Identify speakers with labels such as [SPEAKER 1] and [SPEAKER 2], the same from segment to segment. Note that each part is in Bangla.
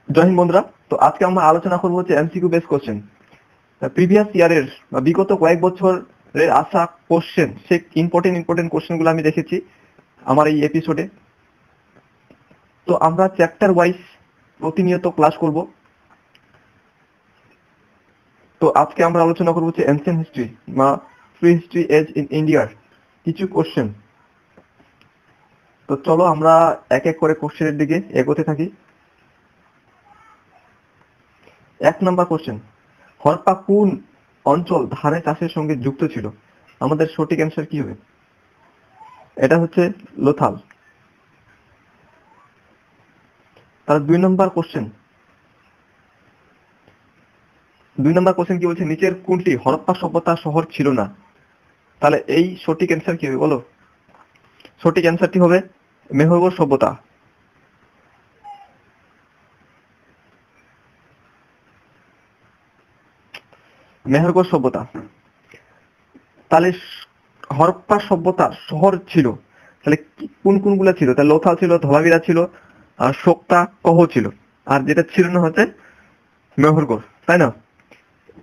[SPEAKER 1] জয় হিন্দ বন্ধুরা। তো আজকে আমরা আলোচনা করবো হচ্ছে এমসিকিউ বেস কোশ্চেন। প্রিভিয়াস ইয়ারের বা বিগত কয়েক বছরের আসা কোশ্চেন, সে ইম্পর্টেন্ট কোশ্চেন গুলো আমি দেখেছি আমার এই এপিসোডে। তো আমরা চ্যাপ্টার ওয়াইজ প্রতিনিয়ত ক্লাস করব। তো আজকে আমরা আলোচনা করবো হচ্ছে এনসিয়েন্ট হিস্ট্রি বা প্রি হিস্ট্রি এজ ইন ইন্ডিয়ার কিছু কোশ্চেন। তো চলো আমরা এক এক করে কোশ্চেনের দিকে এগোতে থাকি। 1 নাম্বার কোশ্চেন, হরপ্পা কোন অঞ্চল ধানে চাষের সঙ্গে যুক্ত ছিল? আমাদের সঠিক অ্যান্সার কি হবে? এটা হচ্ছে লোথাল। তার 2 নম্বর কোশ্চেন কি বলছে, নিচের কোনটি হরপ্পা সভ্যতা শহর ছিল না? তাহলে এই সঠিক অ্যান্সার কি হবে বলো? সঠিক অ্যান্সারটি হবে মেহেরগড় সভ্যতা। মেহেরগড় সভ্যতা। তাহলে হরপ্পা সভ্যতার শহর ছিল, তাহলে কোন কোনগুলো ছিল? তাহলে লোথাল ছিল, ধোলাভিরা ছিল, আর সোক্তা কহ ছিল, আর যেটা ছিল না হচ্ছে মেহেরগড়, তাই না?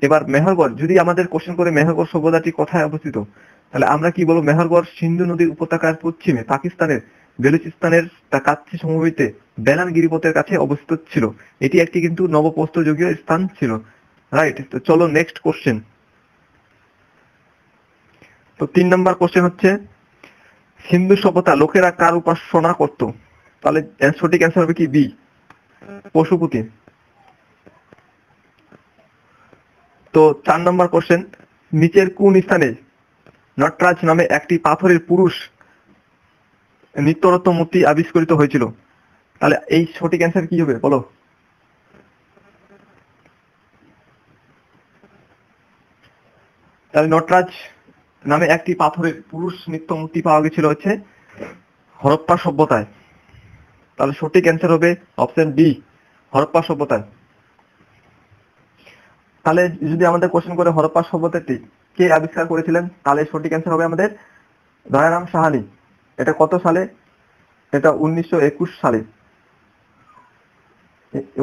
[SPEAKER 1] এবার মেহেরগড় যদি আমাদের কোশ্চেন করে মেহেরগড় সভ্যতাটি কোথায় অবস্থিত, তাহলে আমরা কি বলবো? মেহেরগড় সিন্ধু নদীর উপত্যকার পশ্চিমে পাকিস্তানের বেলুচিস্তানের কাছে সমভূমিতে বেলান গিরিপথের কাছে অবস্থিত ছিল। এটি একটি কিন্তু নবপ্রস্তরযুগীয় স্থান ছিল। রাইট। তো চলো নেক্সট কোশ্চেন। তো 3 নম্বর কোশ্চেন হচ্ছে, সিন্ধু সভ্যতা লোকেরা কার উপাসনা করত? তাহলে সঠিক অ্যান্সার হবে কি? বি, পশুপতি। তো 4 নম্বর কোশ্চেন, নিচের কোন স্থানে নটরাজ নামে একটি পাথরের পুরুষ নিত্যরত্ন মূর্তি আবিষ্কৃত হয়েছিল? তাহলে এই সঠিক অ্যান্সার কি হবে বলো? তাহলে নটরাজ নামে একটি পাথরের পুরুষ নিত্য মূর্তি পাওয়া গেছিল হচ্ছে হরপ্পা সভ্যতায়। তাহলে সঠিক অ্যান্সার হবে অপশন বি, হরপ্পা সভ্যতায়। তাহলে যদি আমাদের কোশ্চেন করে হরপ্পা সভ্যতাটি কে আবিষ্কার করেছিলেন, তাহলে সঠিক অ্যান্সার হবে আমাদের দয়ারাম সাহানি। এটা কত সালে? এটা 1921 সালে।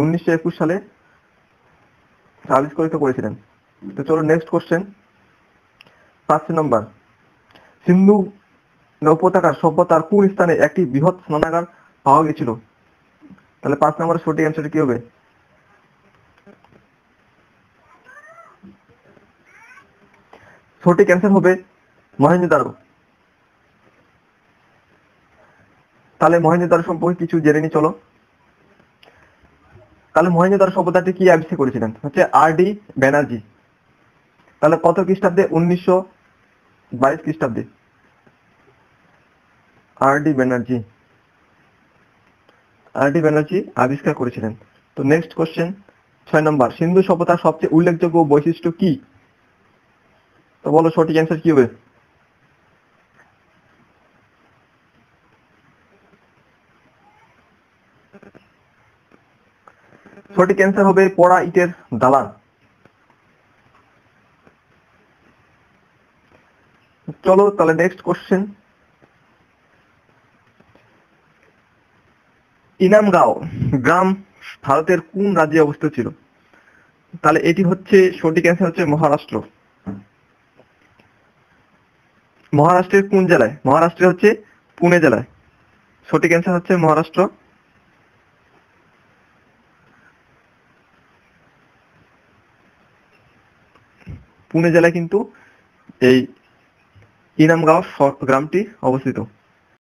[SPEAKER 1] 1921 সালে আবিষ্কৃত করেছিলেন। তো চলো নেক্সট কোশ্চেন। 5 নম্বর, সিন্ধু উপত্যকার সভ্যতার কোন স্থানে একটি বৃহৎ স্নানাগার পাওয়া গেছিল? তাহলে 5 নম্বরের সঠিক অ্যান্সার কি হবে? সঠিক অ্যান্সার হবে মহেঞ্জোদারো। তাহলে মহেঞ্জোদারো সম্পর্কে কিছু জেনে নি চলো। তাহলে মহেঞ্জোদারো সভ্যতাটি কি আবিষ্কার করেছিলেন? হচ্ছে আর.ডি. ব্যানার্জি। তাহলে কত খ্রিস্টাব্দে? 1922 খ্রিস্টাব্দে আর.ডি. ব্যানার্জি আবিষ্কার করেছিলেন। তো নেক্সট কোশ্চেন 6 নম্বর, সিন্ধু সভ্যতার সবচেয়ে উল্লেখযোগ্য বৈশিষ্ট্য কি? তো বলো সঠিক অ্যান্সার কি হবে? সঠিক অ্যান্সার হবে পোড়া ইটের দালান। চলো তাহলে নেক্সট কোশ্চেন। ইনামগাঁও গ্রাম ভারতের কোন রাজ্যে অবস্থিত ছিল? তাহলে এটি হচ্ছে সঠিক অ্যান্সার হচ্ছে মহারাষ্ট্র। মহারাষ্ট্রের কোন জেলায়? মহারাষ্ট্রে হচ্ছে পুনে জেলায়। সঠিক অ্যান্সার হচ্ছে মহারাষ্ট্র। পুনে জেলায় কিন্তু এই ইনামগাঁও গ্রামটি অবস্থিত।